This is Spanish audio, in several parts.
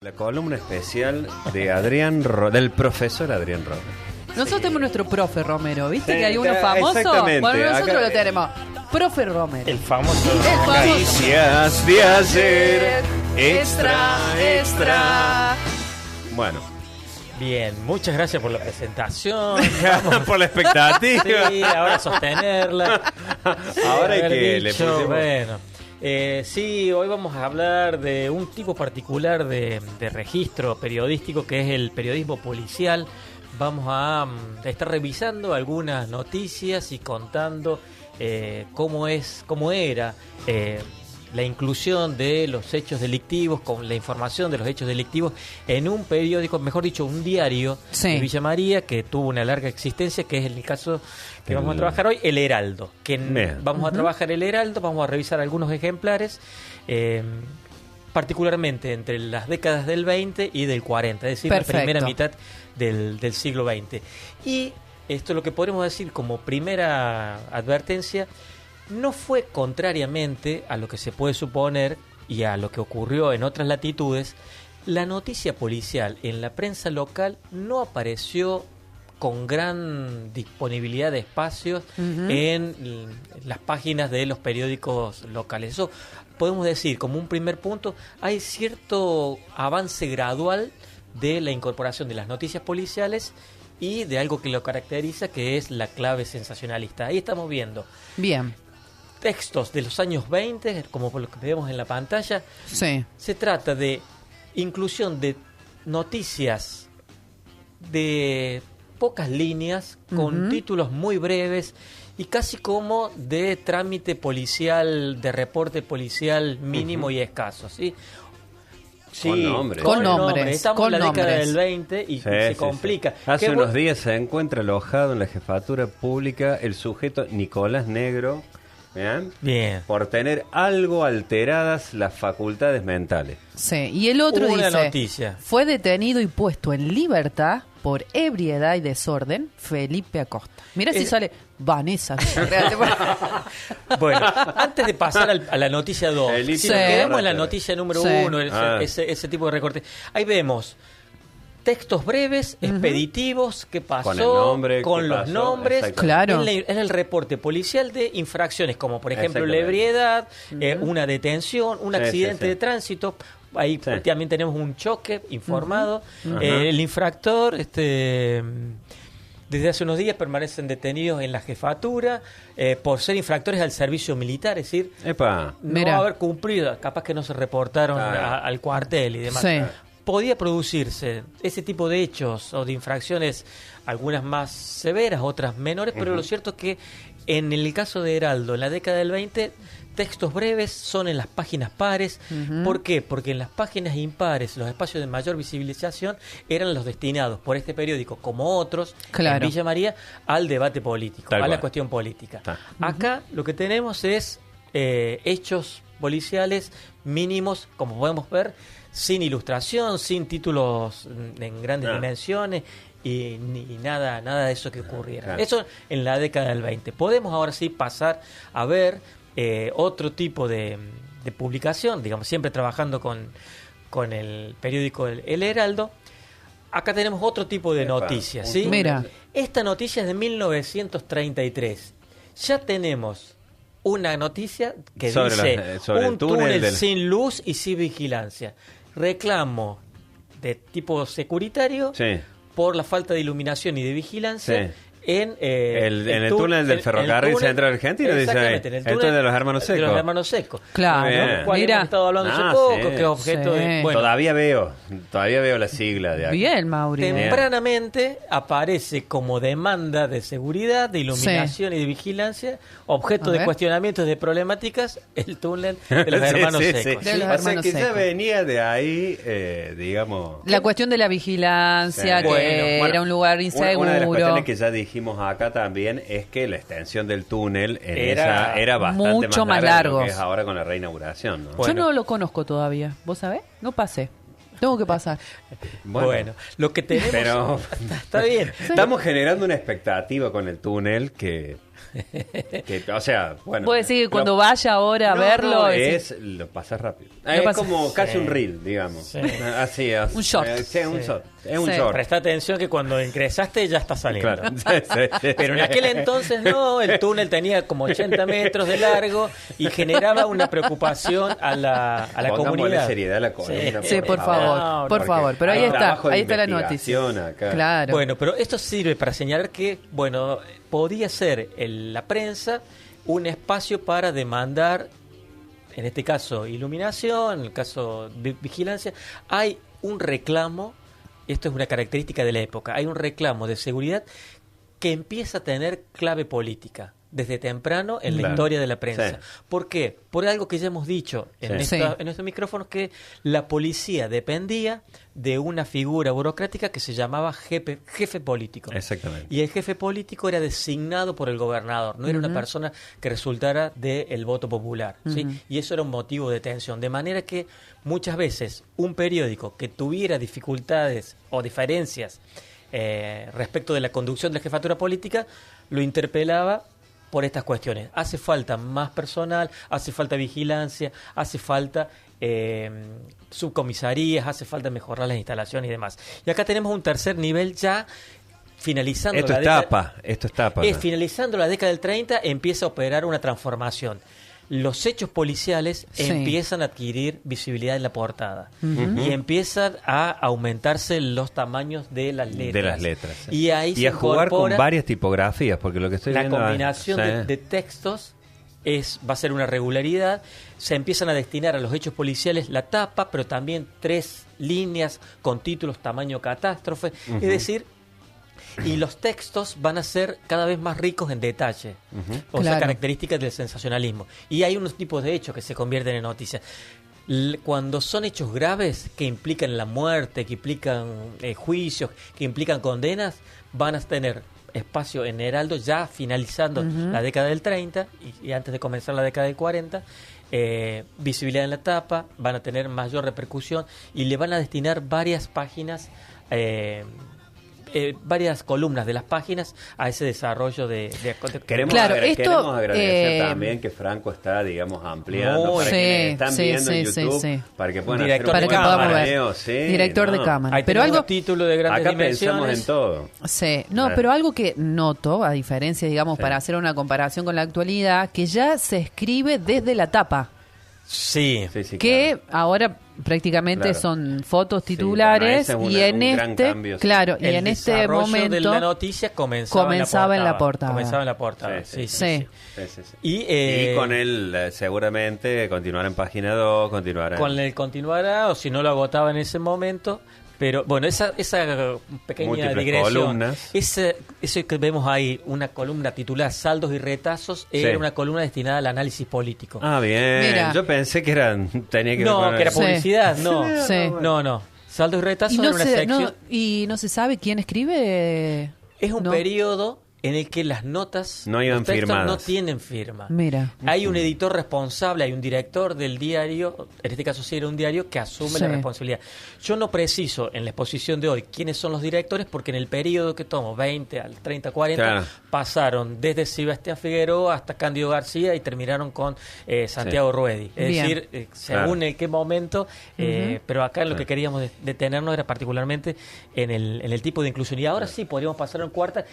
La columna especial de del profesor Adrián Romero. Nosotros tenemos nuestro profe Romero, ¿viste? Sí, Que hay uno famoso. exactamente. Bueno, nosotros Acá, lo tenemos. Profe Romero. El famoso. Noticias de ayer. Extra. Bueno. Bien, muchas gracias por la presentación. Por la expectativa. Sí, ahora sostenerla. Ahora hay Haber que le dicho, pusimos... bueno. Sí, hoy vamos a hablar de un tipo particular de registro periodístico que es el periodismo policial. Vamos a estar revisando algunas noticias y contando cómo era la inclusión de los hechos delictivos, con la información de los hechos delictivos en un periódico, mejor dicho, un diario de Villa María que tuvo una larga existencia, que es el caso que vamos a trabajar hoy, El Heraldo. Vamos a trabajar El Heraldo, vamos a revisar algunos ejemplares, particularmente entre las décadas del 20 y del 40, es decir, Perfecto. La primera mitad del siglo XX. Y esto es lo que podemos decir como primera advertencia. No fue contrariamente a lo que se puede suponer y a lo que ocurrió en otras latitudes, la noticia policial en la prensa local no apareció con gran disponibilidad de espacios en las páginas de los periódicos locales. Eso podemos decir, como un primer punto, hay cierto avance gradual de la incorporación de las noticias policiales y de algo que lo caracteriza, que es la clave sensacionalista. Ahí estamos viendo. Bien. Textos de los años 20, como por lo que vemos en la pantalla. Sí. Se trata de inclusión de noticias de pocas líneas, con títulos muy breves y casi como de trámite policial, de reporte policial mínimo y escaso, ¿sí? Sí, con nombres. Estamos en la década del 20 y se complica. Sí. Hace unos días se encuentra alojado en la jefatura pública el sujeto Nicolás Negro. Bien. Por tener algo alteradas las facultades mentales. Sí, y el otro Una dice, noticia. Fue detenido y puesto en libertad por ebriedad y desorden Felipe Acosta. Mira si sale Vanessa. Bueno, antes de pasar a la noticia 2, si nos quedamos en la noticia número 1, ese tipo de recorte, ahí vemos textos breves, expeditivos, qué pasó, con el nombre, con los nombres, claro. en el reporte policial de infracciones, como por ejemplo la ebriedad, una detención, un accidente de tránsito. Ahí también tenemos un choque informado. El infractor, desde hace unos días permanecen detenidos en la jefatura por ser infractores al servicio militar, es decir, no haber cumplido, capaz que no se reportaron al cuartel y demás. Sí. Podía producirse ese tipo de hechos o de infracciones, algunas más severas, otras menores, pero lo cierto es que en el caso de Heraldo, en la década del 20, textos breves son en las páginas pares. ¿Por qué? Porque en las páginas impares, los espacios de mayor visibilización eran los destinados por este periódico, como otros, en Villa María, al debate político, la cuestión política. Acá lo que tenemos es hechos policiales mínimos, como podemos ver, sin ilustración, sin títulos en grandes dimensiones y nada de eso que ocurriera. Eso en la década del 20. Podemos ahora sí pasar a ver otro tipo de publicación, digamos, siempre trabajando con el periódico El Heraldo. Acá tenemos otro tipo de noticias, ¿sí? Mira. Esta noticia es de 1933. Ya tenemos una noticia que dice sobre un túnel sin luz y sin vigilancia. Reclamo de tipo securitario por la falta de iluminación y de vigilancia en el túnel del ferrocarril central argentino, exactamente, dice el túnel de los hermanos Secos. De los hermanos Secos. Claro. ¿Cuál hemos estado hablando hace poco? Que es objeto de... Bueno, todavía veo la sigla de aquí. Bien, Mauri. Tempranamente aparece como demanda de seguridad, de iluminación y de vigilancia, objeto de cuestionamientos de problemáticas, el túnel de los hermanos Secos. De los hermanos Secos. Ya venía de ahí, digamos... La cuestión de la vigilancia, que era un lugar inseguro. Una de las cuestiones que ya dijimos acá también es que la extensión del túnel era bastante mucho más largo que es ahora con la reinauguración, ¿no? Yo no lo conozco todavía, ¿vos sabés? No pasé. Tengo que pasar. Bueno, lo que tenemos... Pero está bien. Estamos generando una expectativa con el túnel que O sea, bueno. Puede decir que cuando vaya ahora a verlo... lo pasas rápido. Es como casi un reel, digamos. Sí. Así es. Un short. Es un short. Presta atención que cuando ingresaste ya está saliendo. Claro. Pero en aquel entonces no, el túnel tenía como 80 metros de largo y generaba una preocupación a la comunidad. Seriedad a la columna. Sí, por favor. Pero ahí está la noticia. Acá. Claro. Bueno, pero esto sirve para señalar que, bueno, podía ser la prensa un espacio para demandar, en este caso, iluminación, en el caso de vigilancia. Hay un reclamo, esto es una característica de la época, hay un reclamo de seguridad que empieza a tener clave política desde temprano en la historia de la prensa. Sí. ¿Por qué? Por algo que ya hemos dicho en estos micrófonos, que la policía dependía de una figura burocrática que se llamaba jefe político. Exactamente. Y el jefe político era designado por el gobernador, no era una persona que resultara del voto popular. ¿Sí? Y eso era un motivo de tensión. De manera que muchas veces un periódico que tuviera dificultades o diferencias respecto de la conducción de la jefatura política lo interpelaba por estas cuestiones. Hace falta más personal, hace falta vigilancia, hace falta subcomisarías, hace falta mejorar las instalaciones y demás. Y acá tenemos un tercer nivel ya finalizando Esto es tapa. Finalizando la década del 30 empieza a operar una transformación. Los hechos policiales empiezan a adquirir visibilidad en la portada y empiezan a aumentarse los tamaños de las letras. Sí. Y ahí a jugar con varias tipografías, porque lo que estoy viendo... La combinación de textos va a ser una regularidad. Se empiezan a destinar a los hechos policiales la tapa, pero también 3 líneas con títulos tamaño catástrofe. Es decir... Y los textos van a ser cada vez más ricos en detalle, o sea, características del sensacionalismo. Y hay unos tipos de hechos que se convierten en noticias. Cuando son hechos graves que implican la muerte, que implican juicios, que implican condenas, van a tener espacio en Heraldo ya finalizando la década del 30 y antes de comenzar la década del 40. Visibilidad en la tapa, van a tener mayor repercusión y le van a destinar varias páginas, varias columnas de las páginas a ese desarrollo de queremos agradecer también que Franco está, digamos, ampliando para que están viendo en YouTube para que puedan director hacer de cámara, director de cámara. Pero algo título de grandes acá dimensiones. Pensamos en todo. Sí, pero algo que noto, a diferencia, digamos, para hacer una comparación con la actualidad, que ya se escribe desde la tapa. Sí, que ahora prácticamente son fotos titulares y en este momento de la noticia comenzaba en la portada. Y con él seguramente continuará en página 2, con él continuará, o si no lo agotaba en ese momento. Pero bueno, esa pequeña múltiples digresión, columnas. Eso que vemos ahí, una columna titulada Saldos y Retazos, era una columna destinada al análisis político. Ah, bien. Mira. Yo pensé que tenía que ver con que era publicidad, no. Saldos y Retazos era una sección. ¿Y no se sabe quién escribe? Es un periodo en el que las notas no iban firmadas. No tienen firma. Mira. Hay un editor responsable, hay un director del diario, en este caso sí era un diario, que asume la responsabilidad. Yo no preciso en la exposición de hoy quiénes son los directores, porque en el periodo que tomo, 20 al 30, 40, pasaron desde Sebastián Figueroa hasta Cándido García y terminaron con Santiago Ruedi. Es decir, según en qué momento, pero acá lo que queríamos detenernos era particularmente en el tipo de inclusión. Y ahora sí podríamos pasar en cuarta.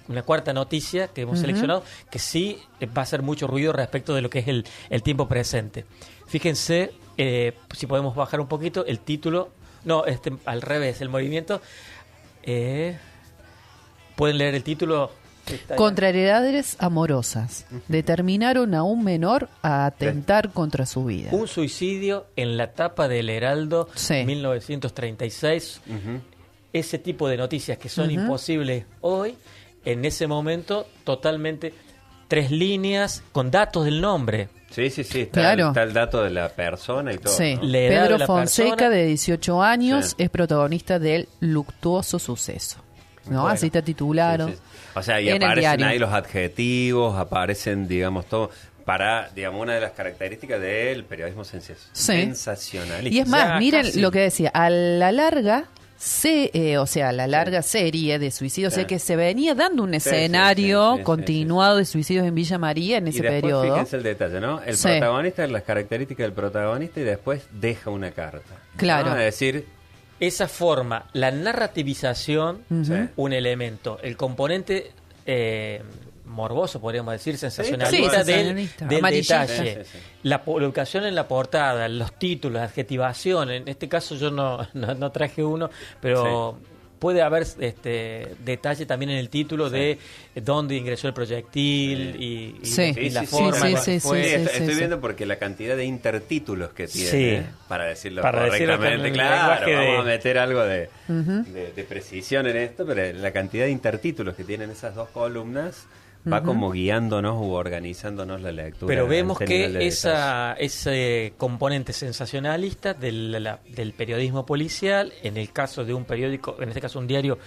Una cuarta noticia que hemos seleccionado, que sí va a hacer mucho ruido respecto de lo que es el tiempo presente. Fíjense, si podemos bajar un poquito el título, al revés, el movimiento. Pueden leer el título. Contrariedades amorosas determinaron a un menor a atentar contra su vida. Un suicidio en la tapa del Heraldo, 1936. Ese tipo de noticias que son imposibles hoy, en ese momento totalmente 3 líneas con datos del nombre. Sí, está el dato de la persona y todo. Sí. ¿No? Pedro Fonseca, de 18 años, es protagonista del luctuoso suceso. ¿No? Bueno, así está titulado. O sea, y aparecen ahí los adjetivos, aparecen, digamos, todo... para, digamos, una de las características del periodismo sensacionalista. Y es más, miren lo que decía, a la larga o sea, la larga serie de suicidios, o sea, que se venía dando un escenario continuado de suicidios en Villa María en ese periodo. Fíjense el detalle, ¿no? El protagonista, las características del protagonista y después deja una carta. Claro. ¿no? Es decir, esa forma, la narrativización, un elemento, el componente morboso, podríamos decir, sensacionalista del detalle. La ubicación en la portada, los títulos, la adjetivación. En este caso yo no traje uno, pero puede haber detalle también en el título de dónde ingresó el proyectil y la forma. Estoy viendo porque la cantidad de intertítulos que tiene, para decirlo correctamente, claro, vamos a meter algo de precisión en esto, pero la cantidad de intertítulos que tienen esas dos columnas va como guiándonos u organizándonos la lectura. Pero vemos que ese componente sensacionalista del periodismo policial, en el caso de un periódico, en este caso un diario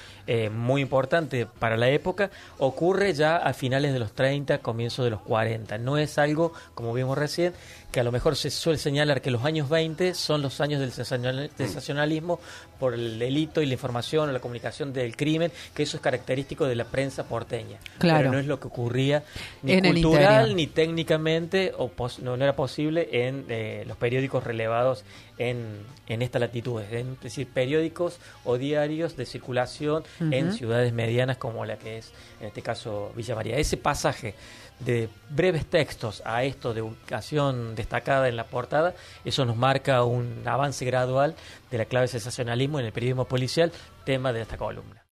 muy importante para la época, ocurre ya a finales de los 30, comienzos de los 40. No es algo, como vimos recién, que a lo mejor se suele señalar que los años 20 son los años del sensacionalismo por el delito y la información o la comunicación del crimen, que eso es característico de la prensa porteña. Claro. Pero no es lo que ocurría ni en cultural ni técnicamente, o no era posible en los periódicos relevados en estas latitudes, es decir, periódicos o diarios de circulación en ciudades medianas como la que es, en este caso, Villa María. Ese pasaje de breves textos a esto de ubicación destacada en la portada, eso nos marca un avance gradual de la clave sensacionalismo en el periodismo policial, tema de esta columna.